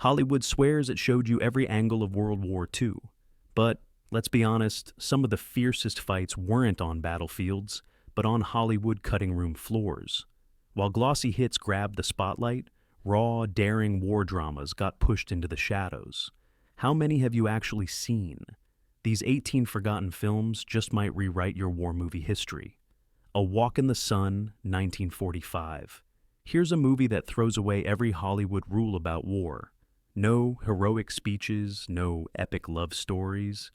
Hollywood swears it showed you every angle of World War II. But, let's be honest, some of the fiercest fights weren't on battlefields, but on Hollywood cutting room floors. While glossy hits grabbed the spotlight, raw, daring war dramas got pushed into the shadows. How many have you actually seen? These 18 forgotten films just might rewrite your war movie history. A Walk in the Sun, 1945. Here's a movie that throws away every Hollywood rule about war. No heroic speeches, no epic love stories.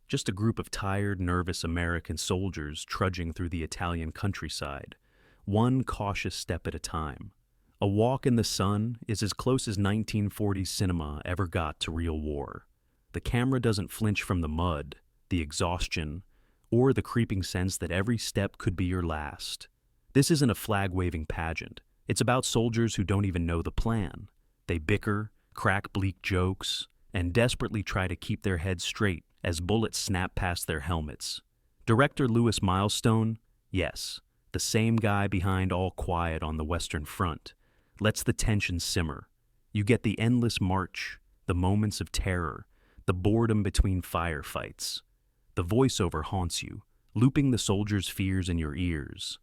Just a group of tired, nervous American soldiers trudging through the Italian countryside, one cautious step at a time. A Walk in the Sun is as close as 1940s cinema ever got to real war. The camera doesn't flinch from the mud, the exhaustion, or the creeping sense that every step could be your last. This isn't a flag-waving pageant. It's about soldiers who don't even know the plan. They bicker, crack bleak jokes, and desperately try to keep their heads straight as bullets snap past their helmets. Director Lewis Milestone, yes, the same guy behind All Quiet on the Western Front, lets the tension simmer. You get the endless march, the moments of terror, the boredom between firefights. The voiceover haunts you, looping the soldiers' fears in your ears.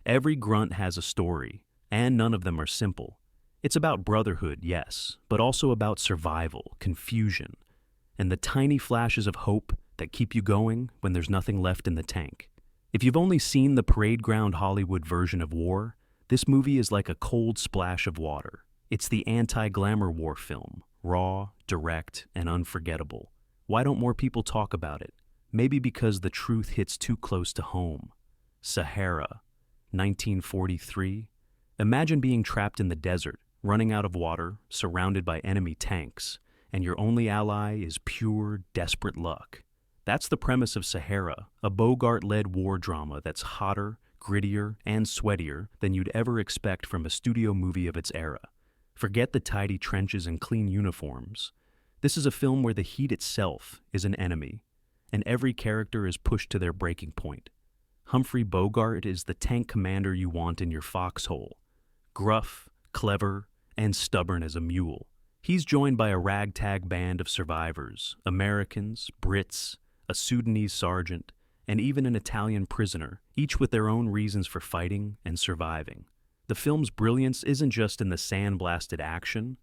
Every grunt has a story, and none of them are simple. It's about brotherhood, yes, but also about survival, confusion, and the tiny flashes of hope that keep you going when there's nothing left in the tank. If you've only seen the parade ground Hollywood version of war, this movie is like a cold splash of water. It's the anti-glamour war film, raw, direct, and unforgettable. Why don't more people talk about it? Maybe because the truth hits too close to home. Sahara, 1943. Imagine being trapped in the desert, running out of water, surrounded by enemy tanks, and your only ally is pure, desperate luck. That's the premise of Sahara, a Bogart-led war drama that's hotter, grittier, and sweatier than you'd ever expect from a studio movie of its era. Forget the tidy trenches and clean uniforms. This is a film where the heat itself is an enemy, and every character is pushed to their breaking point. Humphrey Bogart is the tank commander you want in your foxhole. Gruff, clever, and stubborn as a mule. He's joined by a ragtag band of survivors, Americans, Brits, a Sudanese sergeant, and even an Italian prisoner, each with their own reasons for fighting and surviving. The film's brilliance isn't just in the sandblasted action,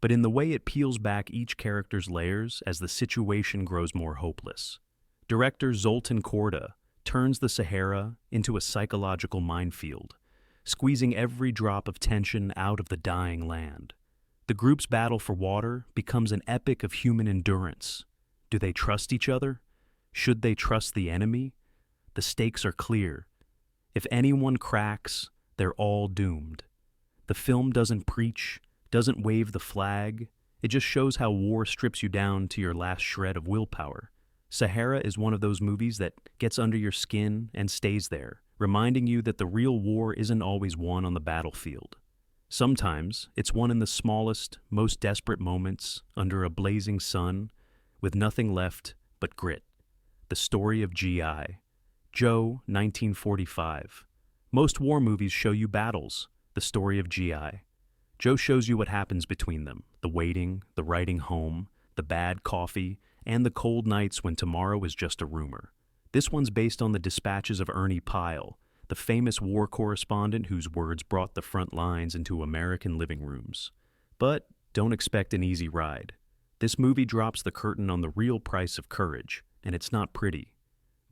but in the way it peels back each character's layers as the situation grows more hopeless. Director Zoltan Korda turns the Sahara into a psychological minefield, squeezing every drop of tension out of the dying land. The group's battle for water becomes an epic of human endurance. Do they trust each other? Should they trust the enemy? The stakes are clear. If anyone cracks, they're all doomed. The film doesn't preach, doesn't wave the flag. It just shows how war strips you down to your last shred of willpower. Sahara is one of those movies that gets under your skin and stays there, reminding you that the real war isn't always won on the battlefield. Sometimes it's won in the smallest, most desperate moments under a blazing sun, with nothing left but grit. The story of G.I. Joe, 1945. Most war movies show you battles, the story of G.I. Joe shows you what happens between them, the waiting, the writing home, the bad coffee, and the cold nights when tomorrow is just a rumor. This one's based on the dispatches of Ernie Pyle, the famous war correspondent whose words brought the front lines into American living rooms. But don't expect an easy ride. This movie drops the curtain on the real price of courage, and it's not pretty.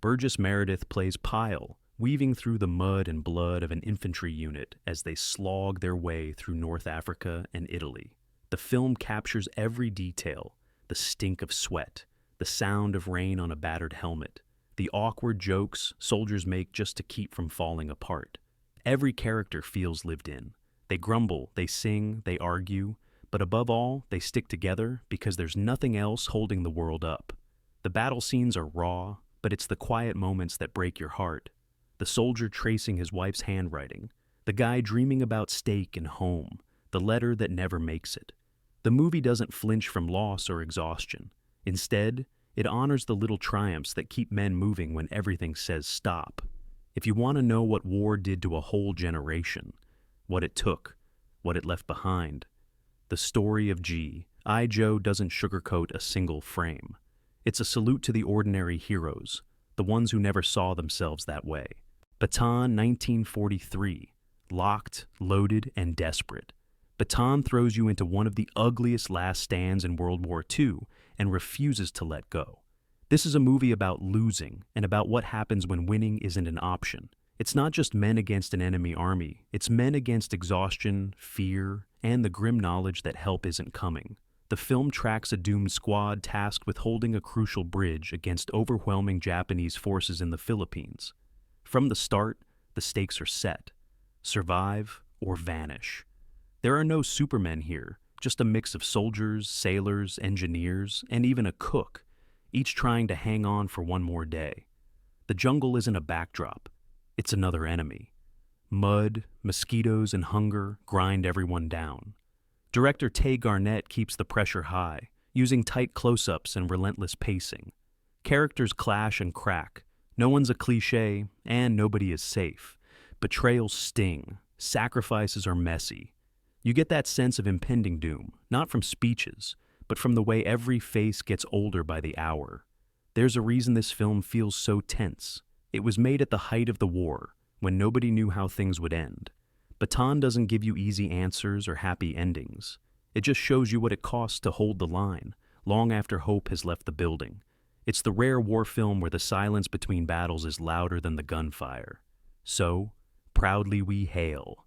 Burgess Meredith plays Pyle, weaving through the mud and blood of an infantry unit as they slog their way through North Africa and Italy. The film captures every detail: the stink of sweat, the sound of rain on a battered helmet, the awkward jokes soldiers make just to keep from falling apart. Every character feels lived in. They grumble, they sing, they argue, but above all, they stick together because there's nothing else holding the world up. The battle scenes are raw, but it's the quiet moments that break your heart. The soldier tracing his wife's handwriting, the guy dreaming about steak and home, the letter that never makes it. The movie doesn't flinch from loss or exhaustion. Instead, it honors the little triumphs that keep men moving when everything says stop. If you want to know what war did to a whole generation, what it took, what it left behind, the story of G, I, Joe doesn't sugarcoat a single frame. It's a salute to the ordinary heroes, the ones who never saw themselves that way. Baton, 1943. Locked, loaded, and desperate. Baton throws you into one of the ugliest last stands in World War II and refuses to let go. This is a movie about losing and about what happens when winning isn't an option. It's not just men against an enemy army, it's men against exhaustion, fear, and the grim knowledge that help isn't coming. The film tracks a doomed squad tasked with holding a crucial bridge against overwhelming Japanese forces in the Philippines. From the start, the stakes are set. Survive or vanish. There are no supermen here, just a mix of soldiers, sailors, engineers, and even a cook, each trying to hang on for one more day. The jungle isn't a backdrop, it's another enemy. Mud, mosquitoes, and hunger grind everyone down. Director Tay Garnett keeps the pressure high, using tight close-ups and relentless pacing. Characters clash and crack. No one's a cliché, and nobody is safe. Betrayals sting. Sacrifices are messy. You get that sense of impending doom, not from speeches, but from the way every face gets older by the hour. There's a reason this film feels so tense. It was made at the height of the war, when nobody knew how things would end. Baton doesn't give you easy answers or happy endings. It just shows you what it costs to hold the line, long after hope has left the building. It's the rare war film where the silence between battles is louder than the gunfire. So, proudly we hail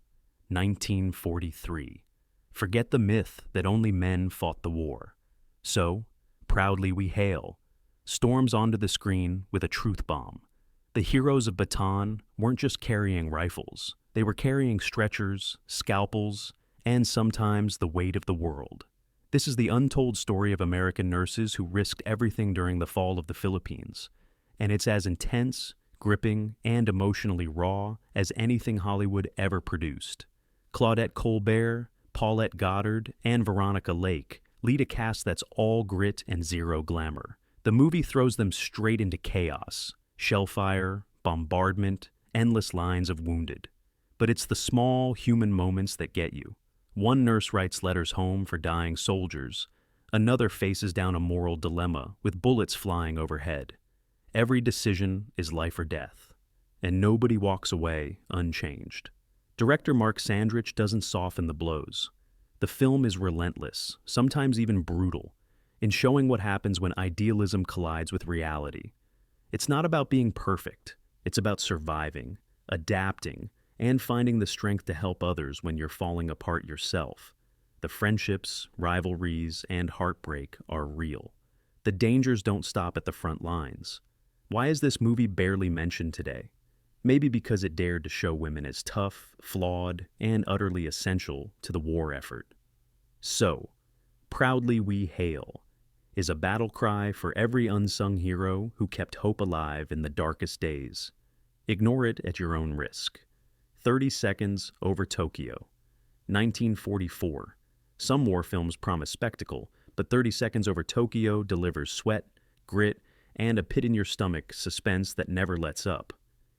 1943. Forget the myth that only men fought the war. So, proudly we hail storms onto the screen with a truth bomb. The heroes of Baton weren't just carrying rifles. They were carrying stretchers, scalpels, and sometimes the weight of the world. This is the untold story of American nurses who risked everything during the fall of the Philippines, and it's as intense, gripping, and emotionally raw as anything Hollywood ever produced. Claudette Colbert, Paulette Goddard, and Veronica Lake lead a cast that's all grit and zero glamour. The movie throws them straight into chaos, shellfire, bombardment, endless lines of wounded. But it's the small, human moments that get you. One nurse writes letters home for dying soldiers. Another faces down a moral dilemma with bullets flying overhead. Every decision is life or death, and nobody walks away unchanged. Director Mark Sandrich doesn't soften the blows. The film is relentless, sometimes even brutal, in showing what happens when idealism collides with reality. It's not about being perfect. It's about surviving, adapting, and finding the strength to help others when you're falling apart yourself. The friendships, rivalries, and heartbreak are real. The dangers don't stop at the front lines. Why is this movie barely mentioned today? Maybe because it dared to show women as tough, flawed, and utterly essential to the war effort. So, Proudly We Hail is a battle cry for every unsung hero who kept hope alive in the darkest days. Ignore it at your own risk. 30 Seconds Over Tokyo, 1944. Some war films promise spectacle, but 30 Seconds Over Tokyo delivers sweat, grit, and a pit-in-your-stomach suspense that never lets up.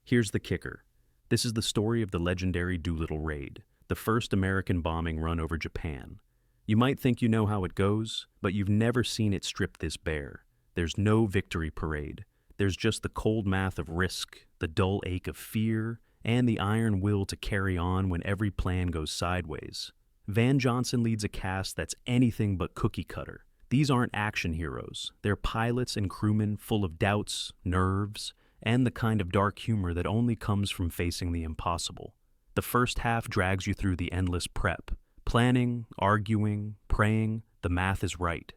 Here's the kicker. This is the story of the legendary Doolittle raid, the first American bombing run over Japan. You might think you know how it goes, but you've never seen it stripped this bare. There's no victory parade. There's just the cold math of risk, the dull ache of fear, and the iron will to carry on when every plan goes sideways. Van Johnson leads a cast that's anything but cookie cutter. These aren't action heroes. They're pilots and crewmen full of doubts, nerves, and the kind of dark humor that only comes from facing the impossible. The first half drags you through the endless prep. Planning, arguing, praying, the math is right.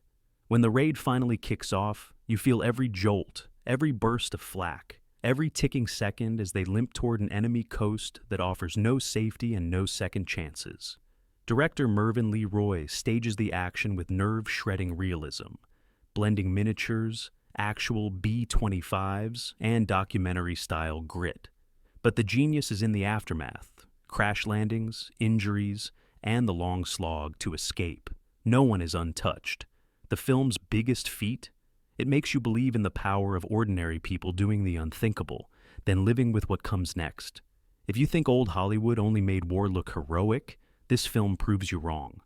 When the raid finally kicks off, you feel every jolt, every burst of flak, every ticking second as they limp toward an enemy coast that offers no safety and no second chances. Director Mervyn Leroy stages the action with nerve-shredding realism, blending miniatures, actual B-25s, and documentary-style grit. But the genius is in the aftermath: crash landings, injuries, and the long slog to escape. No one is untouched. The film's biggest feat? It makes you believe in the power of ordinary people doing the unthinkable, then living with what comes next. If you think old Hollywood only made war look heroic, this film proves you wrong.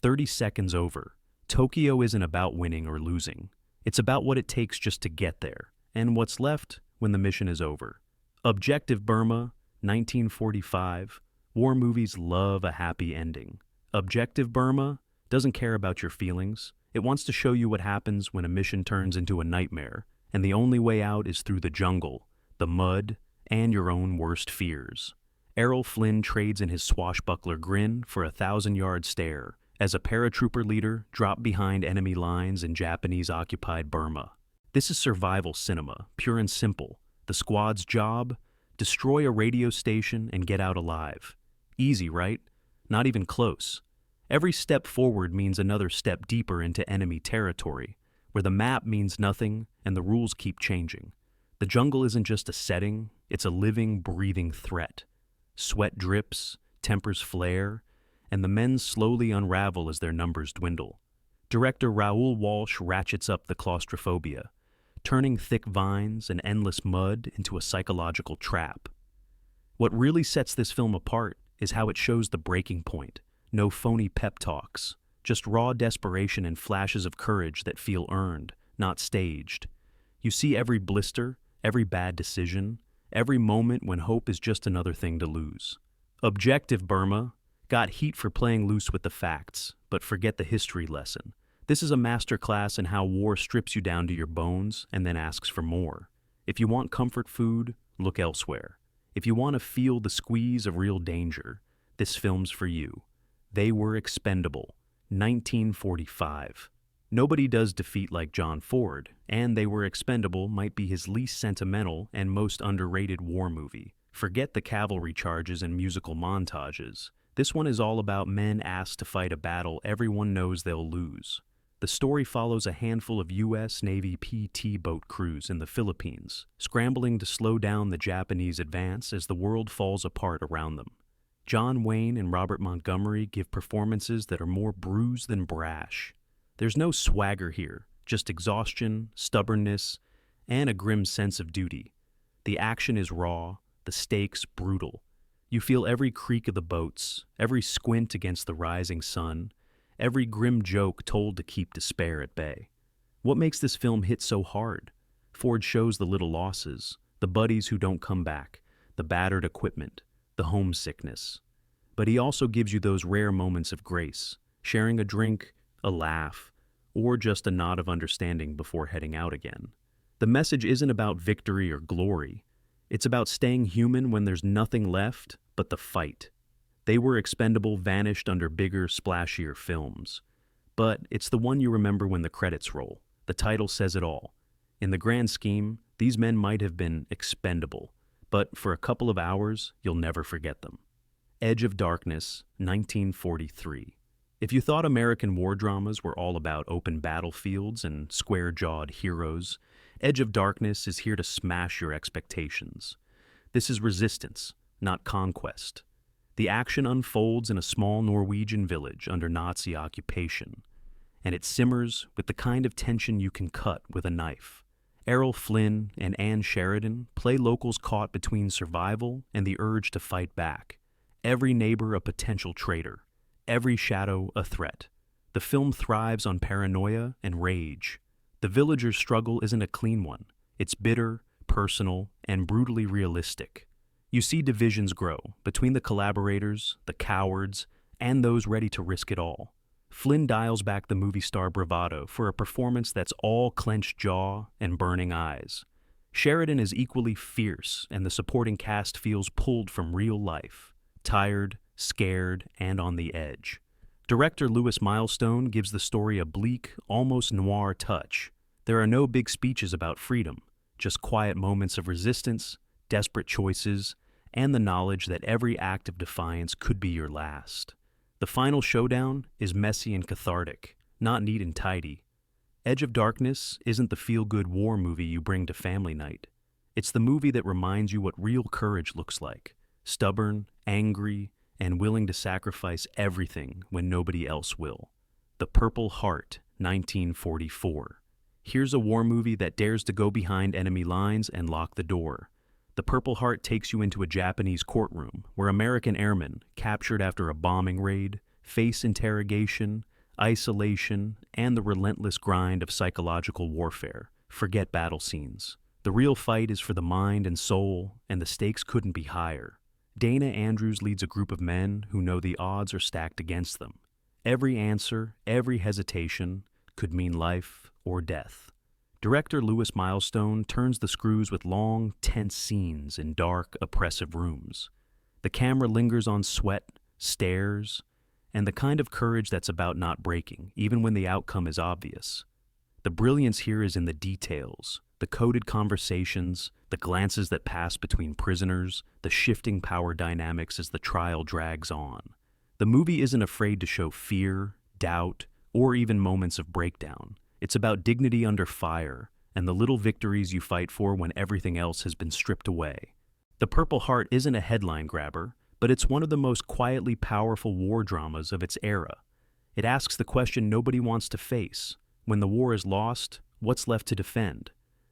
30 Seconds Over Tokyo isn't about winning or losing. It's about what it takes just to get there, and what's left when the mission is over. Objective Burma, 1945. War movies love a happy ending. Objective Burma doesn't care about your feelings. It wants to show you what happens when a mission turns into a nightmare, and the only way out is through the jungle, the mud, and your own worst fears. Errol Flynn trades in his swashbuckler grin for a 1,000-yard stare as a paratrooper leader dropped behind enemy lines in Japanese-occupied Burma. This is survival cinema, pure and simple. The squad's job? Destroy a radio station and get out alive. Easy, right? Not even close. Every step forward means another step deeper into enemy territory, where the map means nothing and the rules keep changing. The jungle isn't just a setting, it's a living, breathing threat. Sweat drips, tempers flare, and the men slowly unravel as their numbers dwindle. Director Raoul Walsh ratchets up the claustrophobia, turning thick vines and endless mud into a psychological trap. What really sets this film apart is how it shows the breaking point. No phony pep talks, just raw desperation and flashes of courage that feel earned, not staged. You see every blister, every bad decision, every moment when hope is just another thing to lose. Objective Burma got heat for playing loose with the facts, but forget the history lesson. This is a masterclass in how war strips you down to your bones and then asks for more. If you want comfort food, look elsewhere. If you want to feel the squeeze of real danger, this film's for you. They Were Expendable, 1945. Nobody does defeat like John Ford, and They Were Expendable might be his least sentimental and most underrated war movie. Forget the cavalry charges and musical montages. This one is all about men asked to fight a battle everyone knows they'll lose. The story follows a handful of U.S. Navy PT boat crews in the Philippines, scrambling to slow down the Japanese advance as the world falls apart around them. John Wayne and Robert Montgomery give performances that are more bruised than brash. There's no swagger here, just exhaustion, stubbornness, and a grim sense of duty. The action is raw, the stakes brutal. You feel every creak of the boats, every squint against the rising sun, every grim joke told to keep despair at bay. What makes this film hit so hard? Ford shows the little losses, the buddies who don't come back, the battered equipment, the homesickness. But he also gives you those rare moments of grace, sharing a drink, a laugh, or just a nod of understanding before heading out again. The message isn't about victory or glory. It's about staying human when there's nothing left but the fight. They Were Expendable vanished under bigger, splashier films. But it's the one you remember when the credits roll. The title says it all. In the grand scheme, these men might have been expendable, but for a couple of hours, you'll never forget them. Edge of Darkness, 1943. If you thought American war dramas were all about open battlefields and square-jawed heroes, Edge of Darkness is here to smash your expectations. This is resistance, not conquest. The action unfolds in a small Norwegian village under Nazi occupation, and it simmers with the kind of tension you can cut with a knife. Errol Flynn and Ann Sheridan play locals caught between survival and the urge to fight back. Every neighbor a potential traitor, every shadow a threat. The film thrives on paranoia and rage. The villagers' struggle isn't a clean one. It's bitter, personal, and brutally realistic. You see divisions grow between the collaborators, the cowards, and those ready to risk it all. Flynn dials back the movie star bravado for a performance that's all clenched jaw and burning eyes. Sheridan is equally fierce, and the supporting cast feels pulled from real life, tired, scared, and on the edge. Director Lewis Milestone gives the story a bleak, almost noir touch. There are no big speeches about freedom, just quiet moments of resistance, desperate choices, and the knowledge that every act of defiance could be your last. The final showdown is messy and cathartic, not neat and tidy. Edge of Darkness isn't the feel-good war movie you bring to family night. It's the movie that reminds you what real courage looks like, stubborn, angry, and willing to sacrifice everything when nobody else will. The Purple Heart, 1944. Here's a war movie that dares to go behind enemy lines and lock the door. The Purple Heart takes you into a Japanese courtroom where American airmen, captured after a bombing raid, face interrogation, isolation, and the relentless grind of psychological warfare. Forget battle scenes. The real fight is for the mind and soul, and the stakes couldn't be higher. Dana Andrews leads a group of men who know the odds are stacked against them. Every answer, every hesitation, could mean life or death. Director Lewis Milestone turns the screws with long, tense scenes in dark, oppressive rooms. The camera lingers on sweat, stares, and the kind of courage that's about not breaking, even when the outcome is obvious. The brilliance here is in the details, the coded conversations, the glances that pass between prisoners, the shifting power dynamics as the trial drags on. The movie isn't afraid to show fear, doubt, or even moments of breakdown. It's about dignity under fire and the little victories you fight for when everything else has been stripped away. The Purple Heart isn't a headline grabber, but it's one of the most quietly powerful war dramas of its era. It asks the question nobody wants to face. When the war is lost, what's left to defend?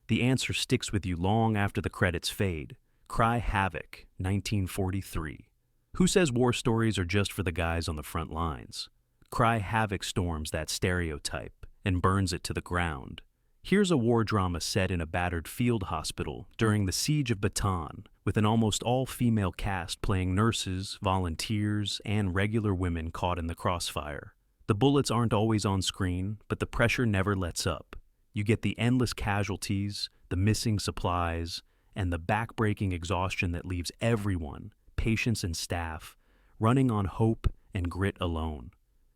The answer sticks with you long after the credits fade. Cry Havoc, 1943. Who says war stories are just for the guys on the front lines? Cry Havoc storms that stereotype and burns it to the ground. Here's a war drama set in a battered field hospital during the siege of Baton, with an almost all-female cast playing nurses, volunteers, and regular women caught in the crossfire. The bullets aren't always on screen, but the pressure never lets up. You get the endless casualties, the missing supplies, and the back-breaking exhaustion that leaves everyone, patients and staff, running on hope and grit alone.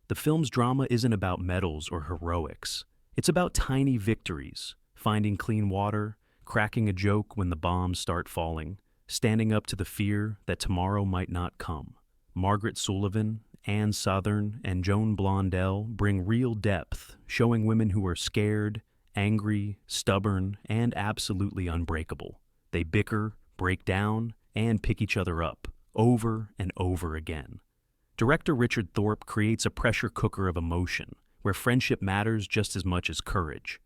The film's drama isn't about medals or heroics. It's about tiny victories, finding clean water, cracking a joke when the bombs start falling, standing up to the fear that tomorrow might not come. Margaret Sullivan, Anne Southern, and Joan Blondell bring real depth, showing women who are scared, angry, stubborn, and absolutely unbreakable. They bicker, break down, and pick each other up, over and over again. Director Richard Thorpe creates a pressure cooker of emotion, where friendship matters just as much as courage.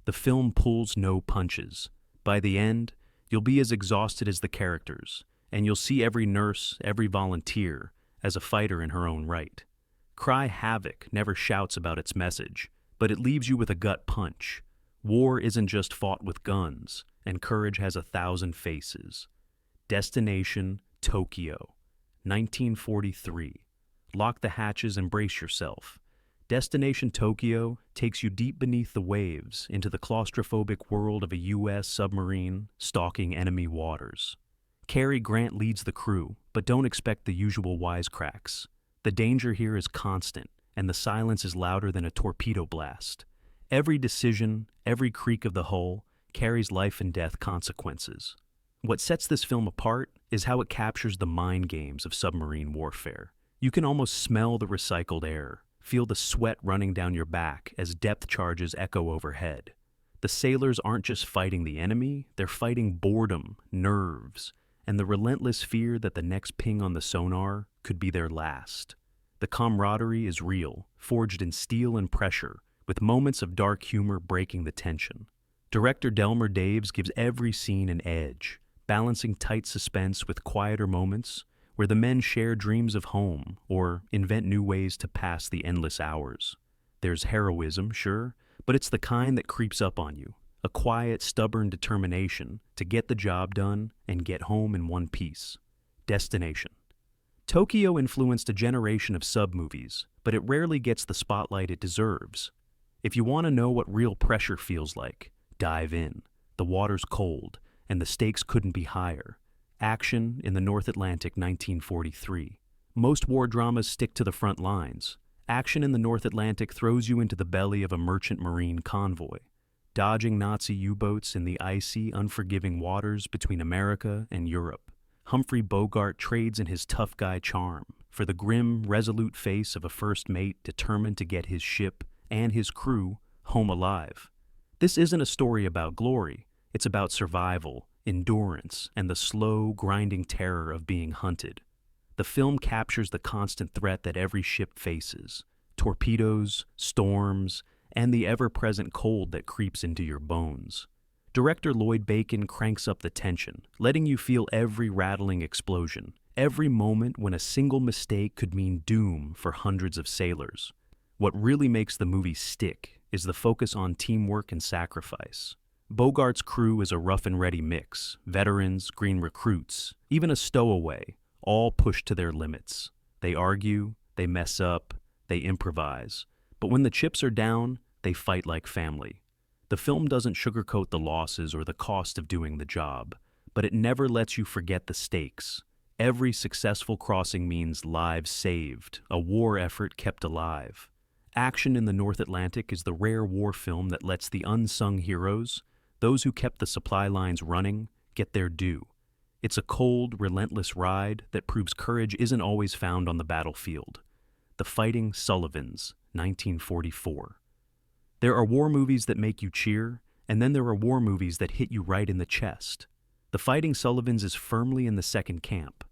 The film pulls no punches. By the end, you'll be as exhausted as the characters, and you'll see every nurse, every volunteer, as a fighter in her own right. Cry Havoc never shouts about its message, but it leaves you with a gut punch. War isn't just fought with guns, and courage has 1,000 faces. Destination Tokyo, 1943. Lock the hatches and brace yourself. Destination Tokyo takes you deep beneath the waves into the claustrophobic world of a U.S. submarine stalking enemy waters. Cary Grant leads the crew, but don't expect the usual wisecracks. The danger here is constant, and the silence is louder than a torpedo blast. Every decision, every creak of the hull, carries life and death consequences. What sets this film apart is how it captures the mind games of submarine warfare. You can almost smell the recycled air, feel the sweat running down your back as depth charges echo overhead. The sailors aren't just fighting the enemy, they're fighting boredom, nerves, and the relentless fear that the next ping on the sonar could be their last. The camaraderie is real, forged in steel and pressure, with moments of dark humor breaking the tension. Director Delmer Daves gives every scene an edge, balancing tight suspense with quieter moments where the men share dreams of home or invent new ways to pass the endless hours. There's heroism, sure, but it's the kind that creeps up on you, a quiet, stubborn determination to get the job done and get home in one piece. Destination. Tokyo influenced a generation of sub-movies, but it rarely gets the spotlight it deserves. If you want to know what real pressure feels like, dive in. The water's cold, and the stakes couldn't be higher. Action in the North Atlantic, 1943. Most war dramas stick to the front lines. Action in the North Atlantic throws you into the belly of a merchant marine convoy, dodging Nazi U-boats in the icy, unforgiving waters between America and Europe. Humphrey Bogart trades in his tough guy charm for the grim, resolute face of a first mate determined to get his ship and his crew home alive. This isn't a story about glory, it's about survival, endurance, and the slow, grinding terror of being hunted. The film captures the constant threat that every ship faces: torpedoes, storms, and the ever-present cold that creeps into your bones. Director Lloyd Bacon cranks up the tension, letting you feel every rattling explosion, every moment when a single mistake could mean doom for hundreds of sailors. What really makes the movie stick is the focus on teamwork and sacrifice. Bogart's crew is a rough-and-ready mix: veterans, green recruits, even a stowaway, all pushed to their limits. They argue, they mess up, they improvise. But when the chips are down, they fight like family. The film doesn't sugarcoat the losses or the cost of doing the job, but it never lets you forget the stakes. Every successful crossing means lives saved, a war effort kept alive. Action in the North Atlantic is the rare war film that lets the unsung heroes, those who kept the supply lines running, get their due. It's a cold, relentless ride that proves courage isn't always found on the battlefield. The Fighting Sullivans, 1944. There are war movies that make you cheer, and then there are war movies that hit you right in the chest. The Fighting Sullivans is firmly in the second camp.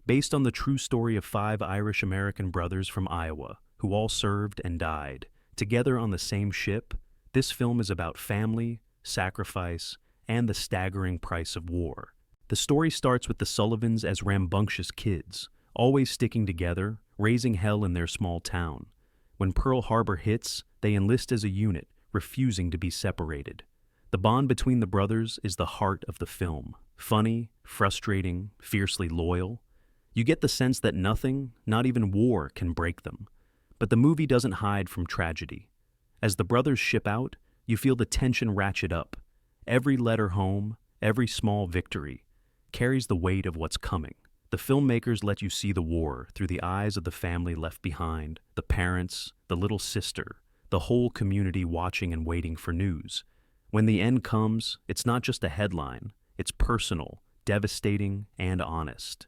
Based on the true story of 5 Irish-American brothers from Iowa, who all served and died, together on the same ship, this film is about family, sacrifice, and the staggering price of war. The story starts with the Sullivans as rambunctious kids, always sticking together, raising hell in their small town. When Pearl Harbor hits, they enlist as a unit, refusing to be separated. The bond between the brothers is the heart of the film. Funny, frustrating, fiercely loyal. You get the sense that nothing, not even war, can break them. But the movie doesn't hide from tragedy. As the brothers ship out, you feel the tension ratchet up. Every letter home, every small victory, carries the weight of what's coming. The filmmakers let you see the war through the eyes of the family left behind, the parents, the little sister, the whole community watching and waiting for news. When the end comes, it's not just a headline, it's personal, devastating, and honest.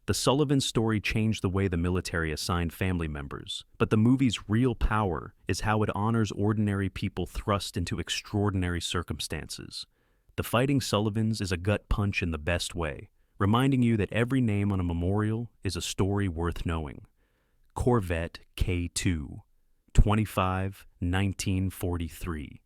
The Sullivan story changed the way the military assigned family members, but the movie's real power is how it honors ordinary people thrust into extraordinary circumstances. The Fighting Sullivans is a gut punch in the best way, reminding you that every name on a memorial is a story worth knowing. Corvette K2, 25-1943.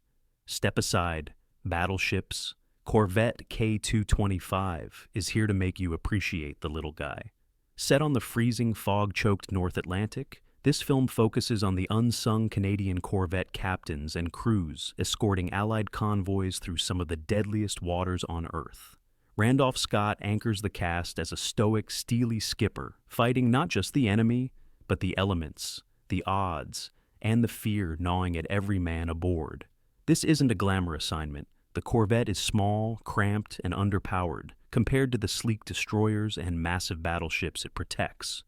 Step aside, battleships. Corvette K225 is here to make you appreciate the little guy. Set on the freezing, fog-choked North Atlantic, this film focuses on the unsung Canadian corvette captains and crews escorting Allied convoys through some of the deadliest waters on Earth. Randolph Scott anchors the cast as a stoic, steely skipper, fighting not just the enemy, but the elements, the odds, and the fear gnawing at every man aboard. This isn't a glamour assignment. The corvette is small, cramped, and underpowered compared to the sleek destroyers and massive battleships it protects.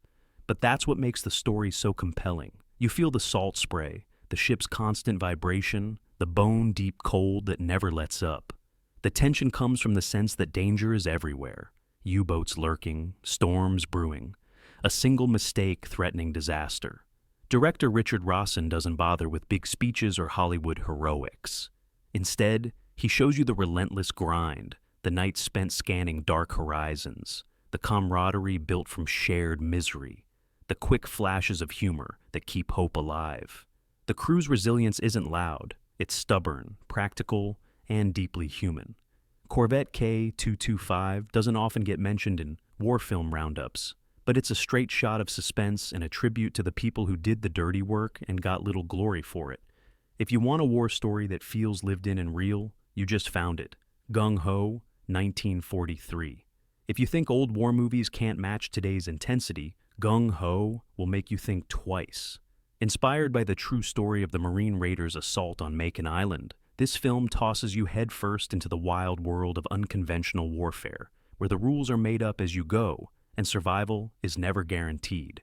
But that's what makes the story so compelling. You feel the salt spray, the ship's constant vibration, the bone-deep cold that never lets up. The tension comes from the sense that danger is everywhere. U-boats lurking, storms brewing, a single mistake threatening disaster. Director Richard Rawson doesn't bother with big speeches or Hollywood heroics. Instead, he shows you the relentless grind, the nights spent scanning dark horizons, the camaraderie built from shared misery, the quick flashes of humor that keep hope alive. The crew's resilience isn't loud, it's stubborn, practical, and deeply human. Corvette K225 doesn't often get mentioned in war film roundups, but it's a straight shot of suspense and a tribute to the people who did the dirty work and got little glory for it. If you want a war story that feels lived in and real, you just found it. Gung Ho, 1943. If you think old war movies can't match today's intensity, Gung Ho will make you think twice. Inspired by the true story of the Marine Raiders' assault on Makin Island, this film tosses you headfirst into the wild world of unconventional warfare, where the rules are made up as you go, and survival is never guaranteed.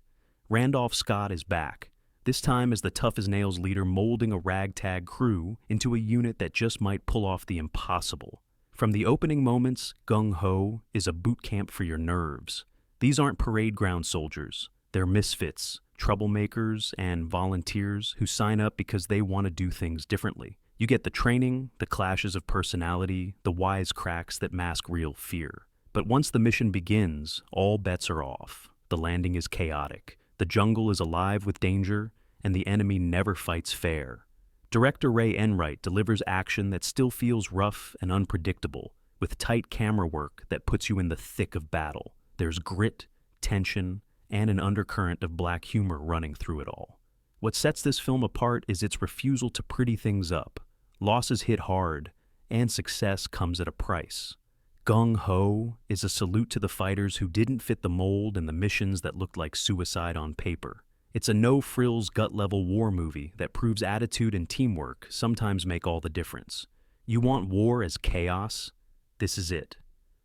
Randolph Scott is back, this time as the tough-as-nails leader molding a ragtag crew into a unit that just might pull off the impossible. From the opening moments, Gung Ho is a boot camp for your nerves. These aren't parade ground soldiers. They're misfits, troublemakers, and volunteers who sign up because they want to do things differently. You get the training, the clashes of personality, the wisecracks that mask real fear. But once the mission begins, all bets are off. The landing is chaotic, the jungle is alive with danger, and the enemy never fights fair. Director Ray Enright delivers action that still feels rough and unpredictable, with tight camera work that puts you in the thick of battle. There's grit, tension, and an undercurrent of black humor running through it all. What sets this film apart is its refusal to pretty things up. Losses hit hard, and success comes at a price. Gung Ho is a salute to the fighters who didn't fit the mold and the missions that looked like suicide on paper. It's a no-frills, gut-level war movie that proves attitude and teamwork sometimes make all the difference. You want war as chaos? This is it.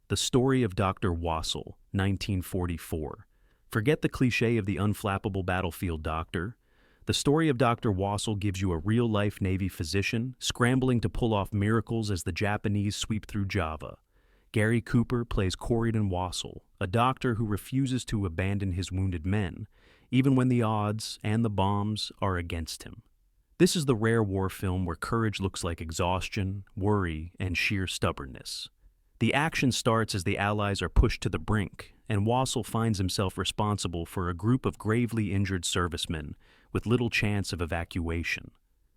The story of Dr. Wasel, 1944. Forget the cliché of the unflappable battlefield doctor. The story of Dr. Wasel gives you a real-life Navy physician scrambling to pull off miracles as the Japanese sweep through Java. Gary Cooper plays Corridon Wasel, a doctor who refuses to abandon his wounded men, even when the odds and the bombs are against him. This is the rare war film where courage looks like exhaustion, worry, and sheer stubbornness. The action starts as the Allies are pushed to the brink, and Wasel finds himself responsible for a group of gravely injured servicemen with little chance of evacuation.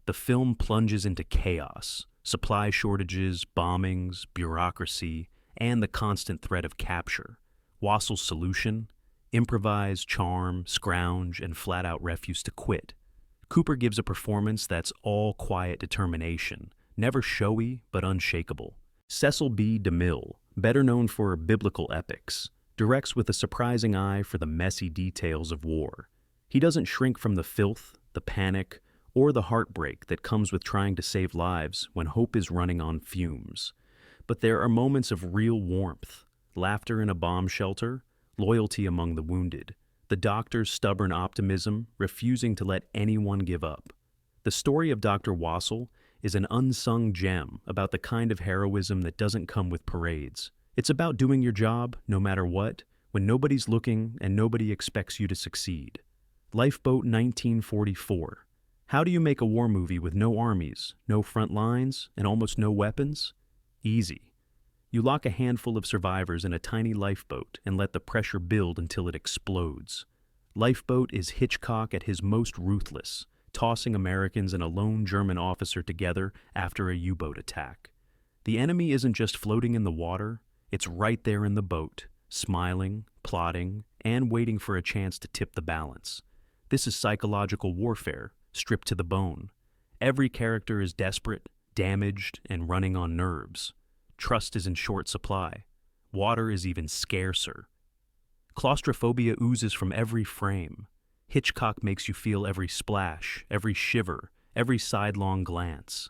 The film plunges into chaos, supply shortages, bombings, bureaucracy, and the constant threat of capture. Wasel's solution? Improvise, charm, scrounge, and flat-out refuse to quit. Cooper gives a performance that's all quiet determination, never showy but unshakable. Cecil B. DeMille, better known for biblical epics, directs with a surprising eye for the messy details of war. He doesn't shrink from the filth, the panic, or the heartbreak that comes with trying to save lives when hope is running on fumes. But there are moments of real warmth, laughter in a bomb shelter, loyalty among the wounded, the doctor's stubborn optimism, refusing to let anyone give up. The story of Dr. Wasel is an unsung gem about the kind of heroism that doesn't come with parades. It's about doing your job, no matter what, when nobody's looking and nobody expects you to succeed. Lifeboat 1944. How do you make a war movie with no armies, no front lines, and almost no weapons? Easy. You lock a handful of survivors in a tiny lifeboat and let the pressure build until it explodes. Lifeboat is Hitchcock at his most ruthless, tossing Americans and a lone German officer together after a U-boat attack. The enemy isn't just floating in the water, it's right there in the boat, smiling, plotting, and waiting for a chance to tip the balance. This is psychological warfare, stripped to the bone. Every character is desperate, damaged, and running on nerves. Trust is in short supply. Water is even scarcer. Claustrophobia oozes from every frame. Hitchcock makes you feel every splash, every shiver, every sidelong glance.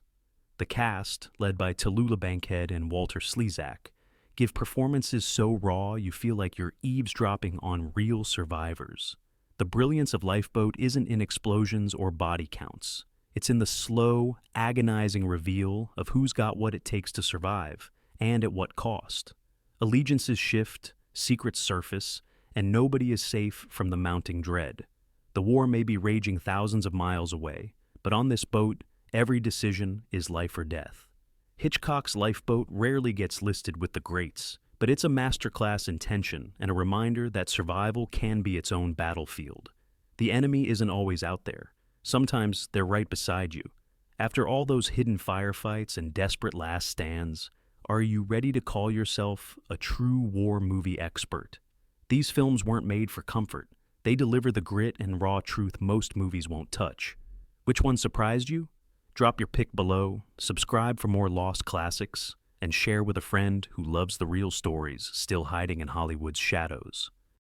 The cast, led by Tallulah Bankhead and Walter Slezak, give performances so raw you feel like you're eavesdropping on real survivors. The brilliance of Lifeboat isn't in explosions or body counts. It's in the slow, agonizing reveal of who's got what it takes to survive, and at what cost. Allegiances shift, secrets surface, and nobody is safe from the mounting dread. The war may be raging thousands of miles away, but on this boat, every decision is life or death. Hitchcock's Lifeboat rarely gets listed with the greats, but it's a masterclass in tension and a reminder that survival can be its own battlefield. The enemy isn't always out there. Sometimes they're right beside you. After all those hidden firefights and desperate last stands, are you ready to call yourself a true war movie expert? These films weren't made for comfort. They deliver the grit and raw truth most movies won't touch. Which one surprised you? Drop your pick below, subscribe for more lost classics, and share with a friend who loves the real stories still hiding in Hollywood's shadows.